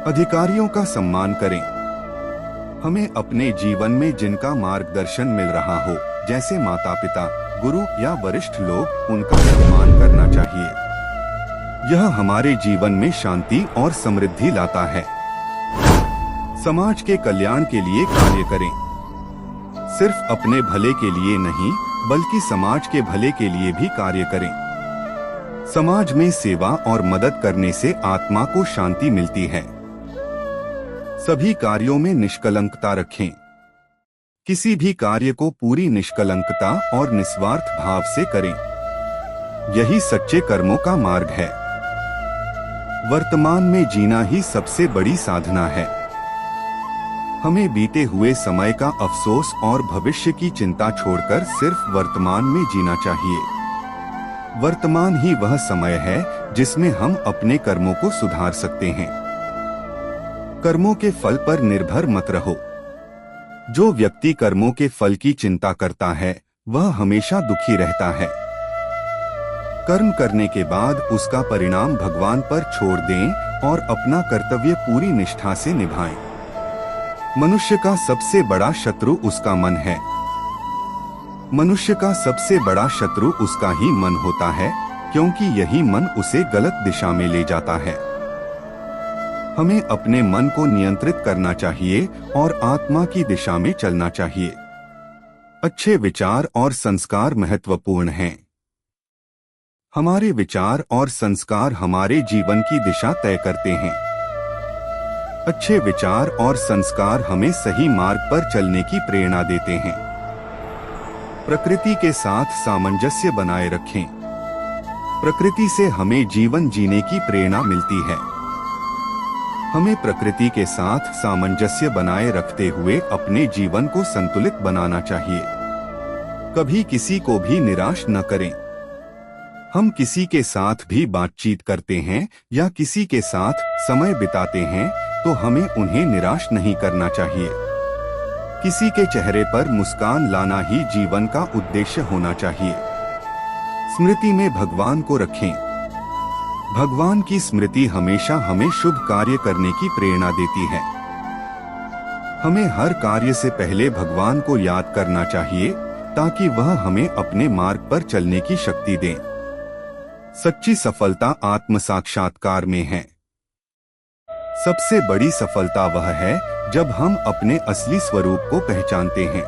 अधिकारियों का सम्मान करें। हमें अपने जीवन में जिनका मार्गदर्शन मिल रहा हो, जैसे माता पिता, गुरु या वरिष्ठ लोग, उनका सम्मान करना चाहिए। यह हमारे जीवन में शांति और समृद्धि लाता है। समाज के कल्याण के लिए कार्य करें। सिर्फ अपने भले के लिए नहीं, बल्कि समाज के भले के लिए भी कार्य करें। समाज में सेवा और मदद करने से आत्मा को शांति मिलती है। सभी कार्यों में निष्कलंकता रखें। किसी भी कार्य को पूरी निष्कलंकता और निस्वार्थ भाव से करें। यही सच्चे कर्मों का मार्ग है। वर्तमान में जीना ही सबसे बड़ी साधना है। हमें बीते हुए समय का अफसोस और भविष्य की चिंता छोड़कर सिर्फ वर्तमान में जीना चाहिए। वर्तमान ही वह समय है जिसमें हम अपने कर्मों को सुधार सकते हैं। कर्मों के फल पर निर्भर मत रहो। जो व्यक्ति कर्मों के फल की चिंता करता है, वह हमेशा दुखी रहता है। कर्म करने के बाद उसका परिणाम भगवान पर छोड़ दें और अपना कर्तव्य पूरी निष्ठा से निभाएं। मनुष्य का सबसे बड़ा शत्रु उसका मन है। मनुष्य का सबसे बड़ा शत्रु उसका ही मन होता है, क्योंकि यही मन उसे गलत दिशा में ले जाता है। हमें अपने मन को नियंत्रित करना चाहिए और आत्मा की दिशा में चलना चाहिए। अच्छे विचार और संस्कार महत्वपूर्ण हैं। हमारे विचार और संस्कार हमारे जीवन की दिशा तय करते हैं। अच्छे विचार और संस्कार हमें सही मार्ग पर चलने की प्रेरणा देते हैं। प्रकृति के साथ सामंजस्य बनाए रखें। प्रकृति से हमें जीवन जीने की प्रेरणा मिलती है। हमें प्रकृति के साथ सामंजस्य बनाए रखते हुए अपने जीवन को संतुलित बनाना चाहिए। कभी किसी को भी निराश न करें। हम किसी के साथ भी बातचीत करते हैं या किसी के साथ समय बिताते हैं तो हमें उन्हें निराश नहीं करना चाहिए। किसी के चेहरे पर मुस्कान लाना ही जीवन का उद्देश्य होना चाहिए। स्मृति में भगवान को रखें। भगवान की स्मृति हमेशा हमें शुभ कार्य करने की प्रेरणा देती है। हमें हर कार्य से पहले भगवान को याद करना चाहिए ताकि वह हमें अपने मार्ग पर चलने की शक्ति दें। सच्ची सफलता आत्म साक्षात्कार में है। सबसे बड़ी सफलता वह है जब हम अपने असली स्वरूप को पहचानते हैं।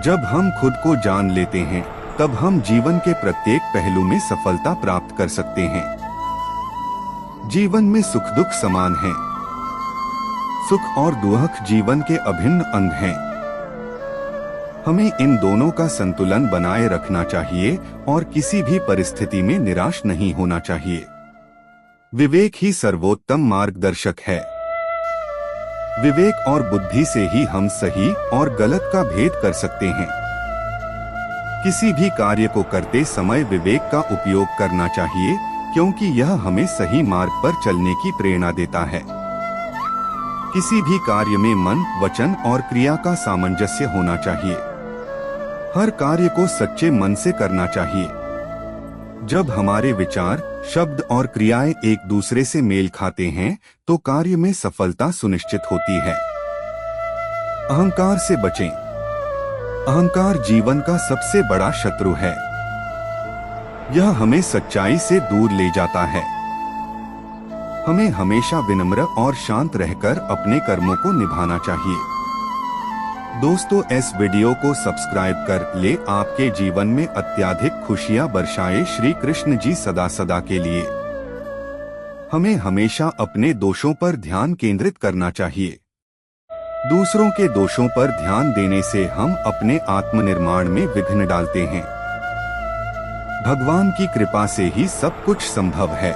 जब हम खुद को जान लेते हैं, तब हम जीवन के प्रत्येक पहलू में सफलता प्राप्त कर सकते हैं। जीवन में सुख दुख समान हैं। सुख और दुख जीवन के अभिन्न अंग हैं। हमें इन दोनों का संतुलन बनाए रखना चाहिए और किसी भी परिस्थिति में निराश नहीं होना चाहिए। विवेक ही सर्वोत्तम मार्गदर्शक है। विवेक और बुद्धि से ही हम सही और गलत का भेद कर सकते हैं। किसी भी कार्य को करते समय विवेक का उपयोग करना चाहिए, क्योंकि यह हमें सही मार्ग पर चलने की प्रेरणा देता है। किसी भी कार्य में मन, वचन और क्रिया का सामंजस्य होना चाहिए। हर कार्य को सच्चे मन से करना चाहिए। जब हमारे विचार, शब्द और क्रियाएं एक दूसरे से मेल खाते हैं, तो कार्य में सफलता सुनिश्चित होती है। अहंकार से बचें। अहंकार जीवन का सबसे बड़ा शत्रु है। यह हमें सच्चाई से दूर ले जाता है। हमें हमेशा विनम्र और शांत रहकर अपने कर्मों को निभाना चाहिए। दोस्तों, इस वीडियो को सब्सक्राइब कर ले आपके जीवन में अत्यधिक खुशियां बरसाए श्री कृष्ण जी सदा सदा के लिए। हमें हमेशा अपने दोषों पर ध्यान केंद्रित करना चाहिए। दूसरों के दोषों पर ध्यान देने से हम अपने आत्मनिर्माण में विघ्न डालते हैं। भगवान की कृपा से ही सब कुछ संभव है।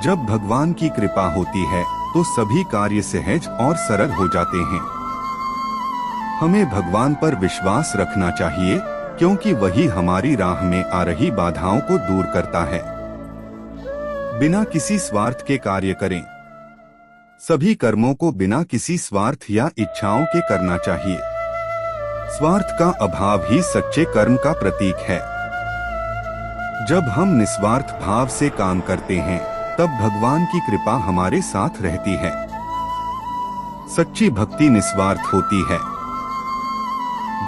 जब भगवान की कृपा होती है तो सभी कार्य सहज और सरल हो जाते हैं। हमें भगवान पर विश्वास रखना चाहिए, क्योंकि वही हमारी राह में आ रही बाधाओं को दूर करता है। बिना किसी स्वार्थ के कार्य करें। सभी कर्मों को बिना किसी स्वार्थ या इच्छाओं के करना चाहिए। स्वार्थ का अभाव ही सच्चे कर्म का प्रतीक है। जब हम निस्वार्थ भाव से काम करते हैं, तब भगवान की कृपा हमारे साथ रहती है। सच्ची भक्ति निस्वार्थ होती है।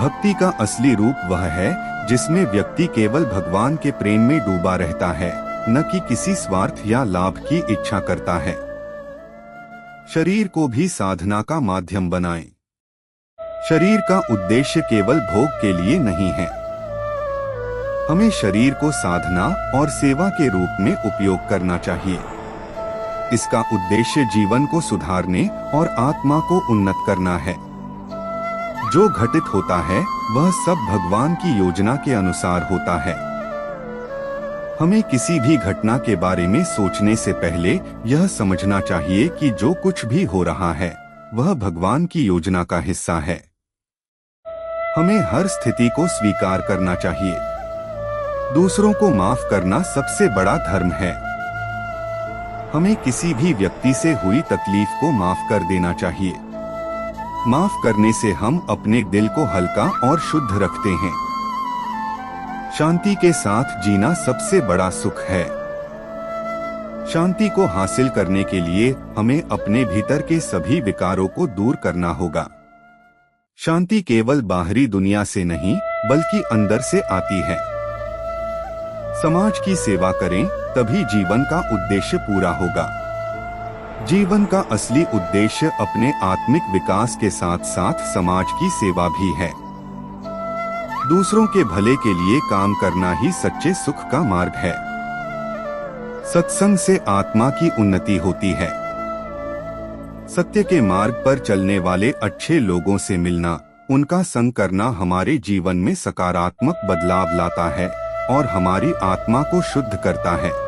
भक्ति का असली रूप वह है जिसमें व्यक्ति केवल भगवान के प्रेम में डूबा रहता है, न कि किसी स्वार्थ या लाभ की इच्छा करता है। शरीर को भी साधना का माध्यम बनाएं। शरीर का उद्देश्य केवल भोग के लिए नहीं है। हमें शरीर को साधना और सेवा के रूप में उपयोग करना चाहिए। इसका उद्देश्य जीवन को सुधारने और आत्मा को उन्नत करना है। जो घटित होता है वह सब भगवान की योजना के अनुसार होता है। हमें किसी भी घटना के बारे में सोचने से पहले यह समझना चाहिए कि जो कुछ भी हो रहा है वह भगवान की योजना का हिस्सा है। हमें हर स्थिति को स्वीकार करना चाहिए। दूसरों को माफ करना सबसे बड़ा धर्म है। हमें किसी भी व्यक्ति से हुई तकलीफ को माफ कर देना चाहिए। माफ करने से हम अपने दिल को हल्का और शुद्ध रखते हैं। शांति के साथ जीना सबसे बड़ा सुख है। शांति को हासिल करने के लिए हमें अपने भीतर के सभी विकारों को दूर करना होगा। शांति केवल बाहरी दुनिया से नहीं बल्कि अंदर से आती है। समाज की सेवा करें तभी जीवन का उद्देश्य पूरा होगा। जीवन का असली उद्देश्य अपने आत्मिक विकास के साथ साथ समाज की सेवा भी है। दूसरों के भले के लिए काम करना ही सच्चे सुख का मार्ग है। सत्संग से आत्मा की उन्नति होती है। सत्य के मार्ग पर चलने वाले अच्छे लोगों से मिलना, उनका संग करना हमारे जीवन में सकारात्मक बदलाव लाता है और हमारी आत्मा को शुद्ध करता है।